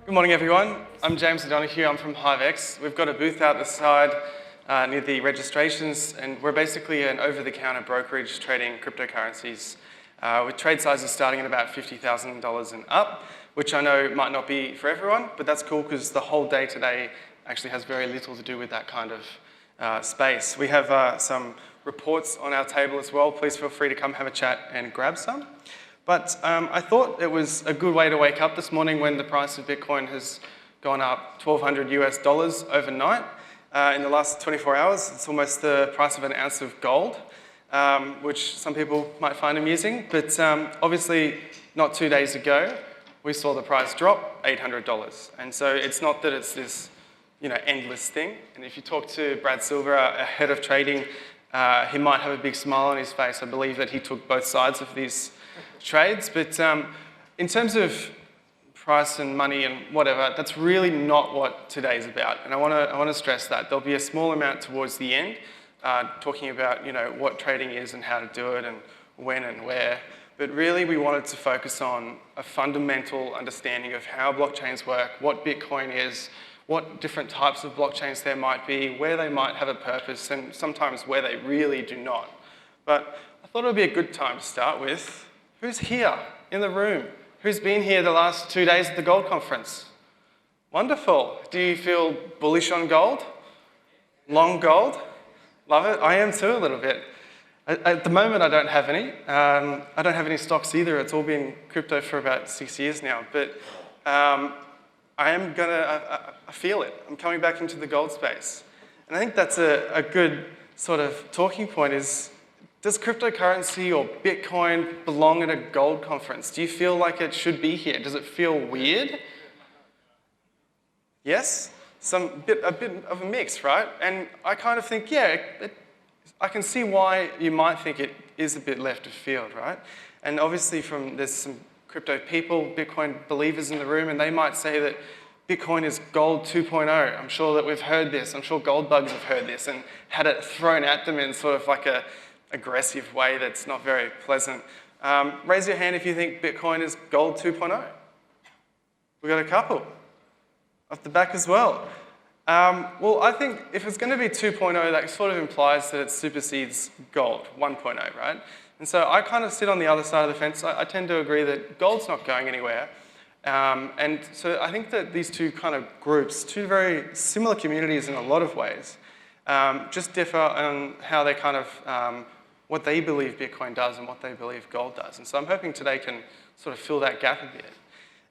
Good morning, everyone. I'm James O'Donoghue. I'm from Hivex. We've got a booth out the side near the registrations, and we're basically an over-the-counter brokerage trading cryptocurrencies with trade sizes starting at about $50,000 and up, which I know might not be for everyone, but that's cool because the whole day today actually has very little to do with that kind of space. We have some reports on our table as well. Please feel free to come have a chat and grab some. But I thought it was a good way to wake up this morning when the price of Bitcoin has gone up $1,200 overnight in the last 24 hours. It's almost the price of an ounce of gold, which some people might find amusing. But obviously, not 2 days ago, we saw the price drop $800. And so it's not that it's this endless thing. And if you talk to Brad Silver, our head of trading, he might have a big smile on his face. I believe that he took both sides of these trades, but in terms of price and money and whatever, that's really not what today's about. And I want to stress that. There'll be a small amount towards the end, talking about what trading is and how to do it and when and where. But really, we wanted to focus on a fundamental understanding of how blockchains work, what Bitcoin is, what different types of blockchains there might be, where they might have a purpose, and sometimes where they really do not. But I thought it would be a good time to start with. Who's here in the room? Who's been here the last 2 days at the gold conference? Wonderful. Do you feel bullish on gold? Long gold? Love it. I am too a little bit. At the moment, I don't have any. I don't have any stocks either. It's all been crypto for about 6 years now. But I feel it. I'm coming back into the gold space. And I think that's a good sort of talking point is, does cryptocurrency or Bitcoin belong at a gold conference? Do you feel like it should be here? Does it feel weird? Yes? A bit of a mix, right? And I kind of think, I can see why you might think it is a bit left of field, right? And obviously there's some crypto people, Bitcoin believers in the room, and they might say that Bitcoin is gold 2.0. I'm sure that we've heard this. I'm sure gold bugs have heard this and had it thrown at them in sort of like a aggressive way that's not very pleasant. Raise your hand if you think Bitcoin is gold 2.0. We've got a couple. Off the back as well. Well, I think if it's going to be 2.0, that sort of implies that it supersedes gold 1.0, right? And so I kind of sit on the other side of the fence. I tend to agree that gold's not going anywhere. And so I think that these two kind of groups, two very similar communities in a lot of ways, just differ on how they kind of what they believe Bitcoin does and what they believe gold does. And so I'm hoping today can sort of fill that gap a bit.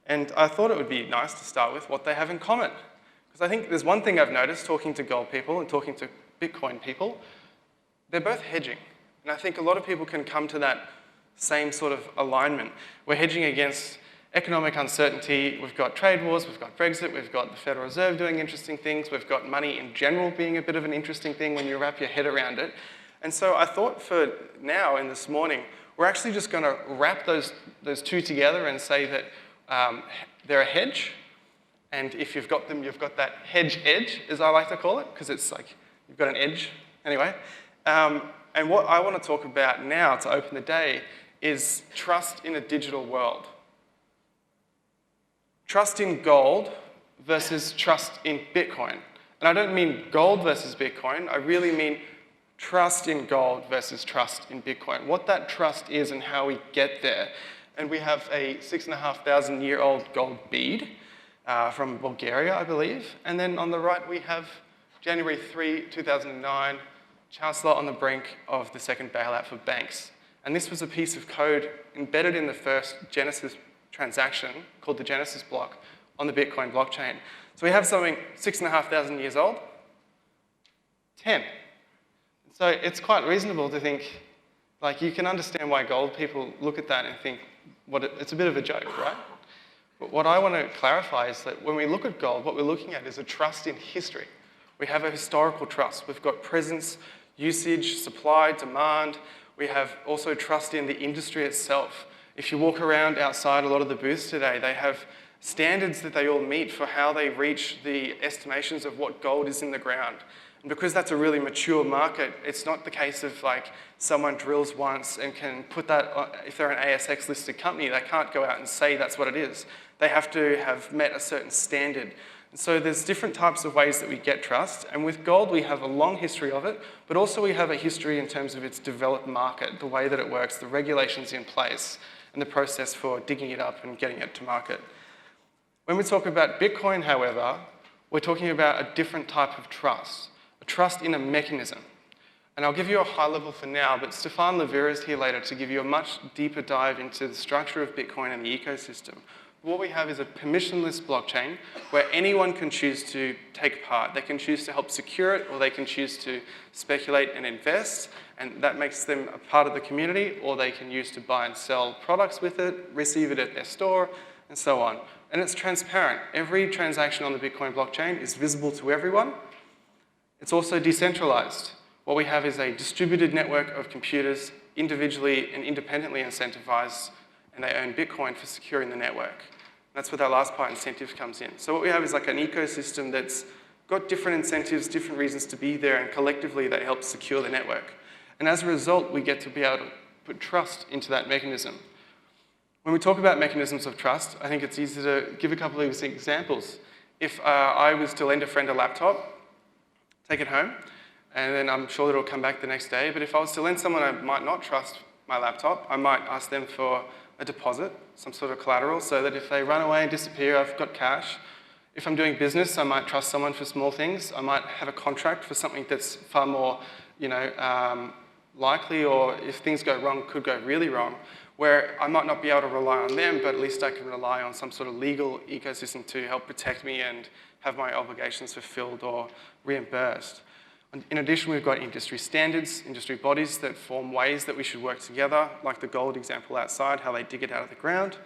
And I thought it would be nice to start with what they have in common. Because I think there's one thing I've noticed talking to gold people and talking to Bitcoin people, they're both hedging. And I think a lot of people can come to that same sort of alignment. We're hedging against economic uncertainty. We've got trade wars, we've got Brexit, we've got the Federal Reserve doing interesting things, we've got money in general being a bit of an interesting thing when you wrap your head around it. And so I thought for now and this morning, we're actually just going to wrap those two together and say that they're a hedge. And if you've got them, you've got that hedge edge, as I like to call it, because it's like you've got an edge. Anyway, and what I want to talk about now to open the day is trust in a digital world. Trust in gold versus trust in Bitcoin. And I don't mean gold versus Bitcoin. I really mean trust in gold versus trust in Bitcoin. What that trust is and how we get there. And we have a 6,500-year-old gold bead from Bulgaria, I believe. And then on the right, we have January 3, 2009, Chancellor on the brink of the second bailout for banks. And this was a piece of code embedded in the first Genesis transaction called the Genesis block on the Bitcoin blockchain. So we have something 6,500 years old, 10. So it's quite reasonable to think, like you can understand why gold people look at that and think, it's a bit of a joke, right? But what I want to clarify is that when we look at gold, what we're looking at is a trust in history. We have a historical trust. We've got presence, usage, supply, demand. We have also trust in the industry itself. If you walk around outside a lot of the booths today, they have standards that they all meet for how they reach the estimations of what gold is in the ground. And because that's a really mature market, it's not the case of like someone drills once and can put that, if they're an ASX listed company, they can't go out and say that's what it is. They have to have met a certain standard. And so there's different types of ways that we get trust. And with gold, we have a long history of it, but also we have a history in terms of its developed market, the way that it works, the regulations in place, and the process for digging it up and getting it to market. When we talk about Bitcoin, however, we're talking about a different type of trust, a trust in a mechanism. And I'll give you a high level for now, but Stefan Levera is here later to give you a much deeper dive into the structure of Bitcoin and the ecosystem. What we have is a permissionless blockchain where anyone can choose to take part. They can choose to help secure it, or they can choose to speculate and invest, and that makes them a part of the community, or they can use to buy and sell products with it, receive it at their store, and so on. And it's transparent. Every transaction on the Bitcoin blockchain is visible to everyone. It's also decentralized. What we have is a distributed network of computers, individually and independently incentivized, and they earn Bitcoin for securing the network. That's where that last part, incentives, comes in. So what we have is like an ecosystem that's got different incentives, different reasons to be there, and collectively they help secure the network. And as a result, we get to be able to put trust into that mechanism. When we talk about mechanisms of trust, I think it's easy to give a couple of examples. If I was to lend a friend a laptop, take it home, and then I'm sure that it'll come back the next day, but if I was to lend someone I might not trust my laptop, I might ask them for a deposit, some sort of collateral, so that if they run away and disappear, I've got cash. If I'm doing business, I might trust someone for small things. I might have a contract for something that's far more, likely, or if things go wrong, could go really wrong, where I might not be able to rely on them, but at least I can rely on some sort of legal ecosystem to help protect me and have my obligations fulfilled or reimbursed. In addition, we've got industry standards, industry bodies that form ways that we should work together, like the gold example outside, how they dig it out of the ground.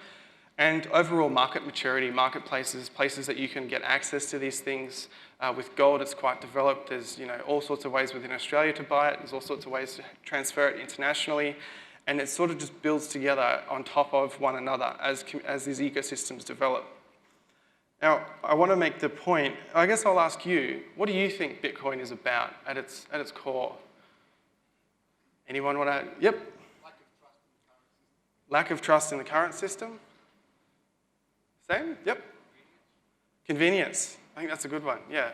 And overall market maturity, marketplaces, places that you can get access to these things. With gold, it's quite developed. There's all sorts of ways within Australia to buy it. There's all sorts of ways to transfer it internationally. And it sort of just builds together on top of one another as these ecosystems develop. Now, I want to make the point, I guess I'll ask you, what do you think Bitcoin is about at its core? Anyone want to, yep? Lack of trust in the current system. Same, yep. Convenience, I think that's a good one, yeah.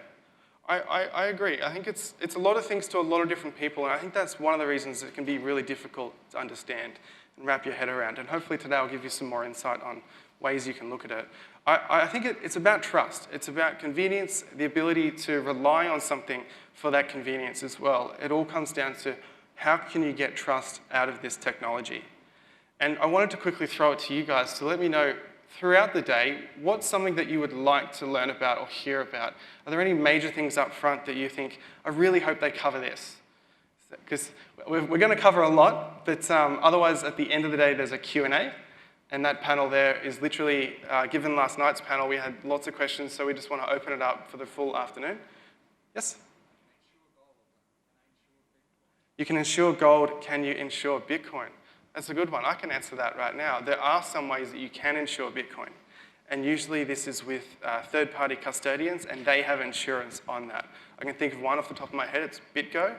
I agree. I think it's a lot of things to a lot of different people, and I think that's one of the reasons it can be really difficult to understand and wrap your head around. And hopefully today I'll give you some more insight on ways you can look at it. I think it's about trust. It's about convenience, the ability to rely on something for that convenience as well. It all comes down to how can you get trust out of this technology? And I wanted to quickly throw it to you guys to let me know throughout the day, what's something that you would like to learn about or hear about? Are there any major things up front that you think, I really hope they cover this? Because we're going to cover a lot, but otherwise at the end of the day, there's a Q&A. And that panel there is literally, given last night's panel, we had lots of questions, so we just want to open it up for the full afternoon. Yes? You can insure gold, can you insure Bitcoin? That's a good one. I can answer that right now. There are some ways that you can insure Bitcoin. And usually this is with third-party custodians, and they have insurance on that. I can think of one off the top of my head, it's BitGo.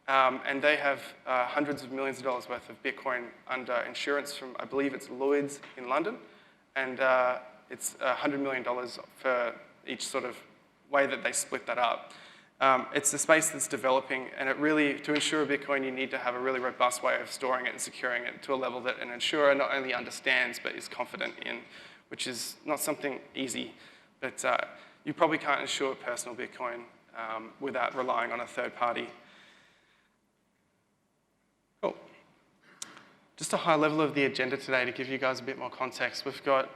And they have hundreds of millions of dollars worth of Bitcoin under insurance from, I believe it's Lloyd's in London. And it's $100 million for each sort of way that they split that up. It's a space that's developing, and it really, to insure a Bitcoin, you need to have a really robust way of storing it and securing it to a level that an insurer not only understands, but is confident in, which is not something easy. But you probably can't insure personal Bitcoin without relying on a third party. Cool. Just a high level of the agenda today to give you guys a bit more context. We've got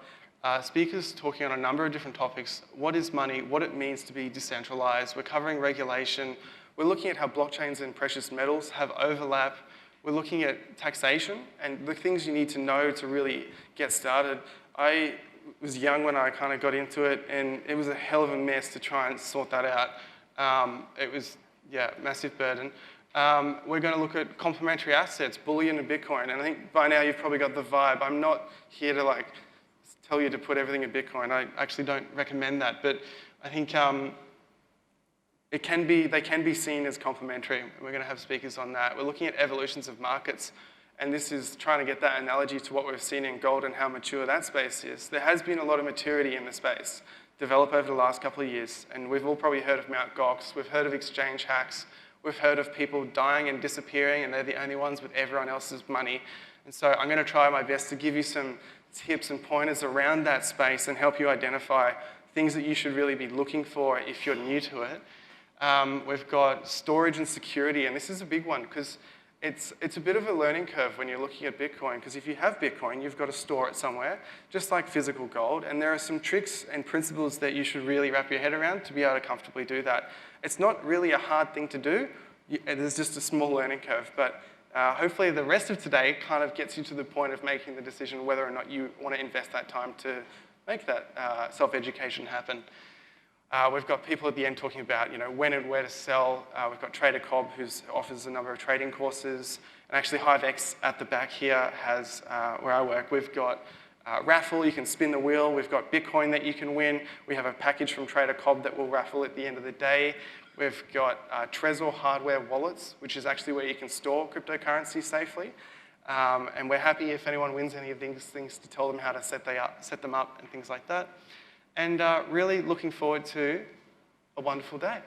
speakers talking on a number of different topics. What is money? What it means to be decentralized. We're covering regulation. We're looking at how blockchains and precious metals have overlap. We're looking at taxation and the things you need to know to really get started. I was young when I kind of got into it, and it was a hell of a mess to try and sort that out. It was, yeah, massive burden. We're going to look at complementary assets, bullion and Bitcoin, and I think by now you've probably got the vibe. I'm not here to tell you to put everything in Bitcoin. I actually don't recommend that, but I think they can be seen as complementary. We're going to have speakers on that. We're looking at evolutions of markets, and this is trying to get that analogy to what we've seen in gold and how mature that space is. There has been a lot of maturity in the space developed over the last couple of years, and we've all probably heard of Mt. Gox, we've heard of exchange hacks, we've heard of people dying and disappearing, and they're the only ones with everyone else's money. And so I'm going to try my best to give you some tips and pointers around that space and help you identify things that you should really be looking for if you're new to it. We've got storage and security, and this is a big one because it's a bit of a learning curve when you're looking at Bitcoin, because if you have Bitcoin, you've got to store it somewhere, just like physical gold, and there are some tricks and principles that you should really wrap your head around to be able to comfortably do that. It's not really a hard thing to do, there's just a small learning curve, but hopefully the rest of today kind of gets you to the point of making the decision whether or not you want to invest that time to make that self-education happen. We've got people at the end talking about when and where to sell. We've got Trader Cobb, who offers a number of trading courses. And actually Hivex at the back here has, where I work, we've got raffle, you can spin the wheel. We've got Bitcoin that you can win. We have a package from Trader Cobb that will raffle at the end of the day. We've got Trezor hardware wallets, which is actually where you can store cryptocurrency safely. And we're happy if anyone wins any of these things to tell them how to set them up and things like that. And really looking forward to a wonderful day.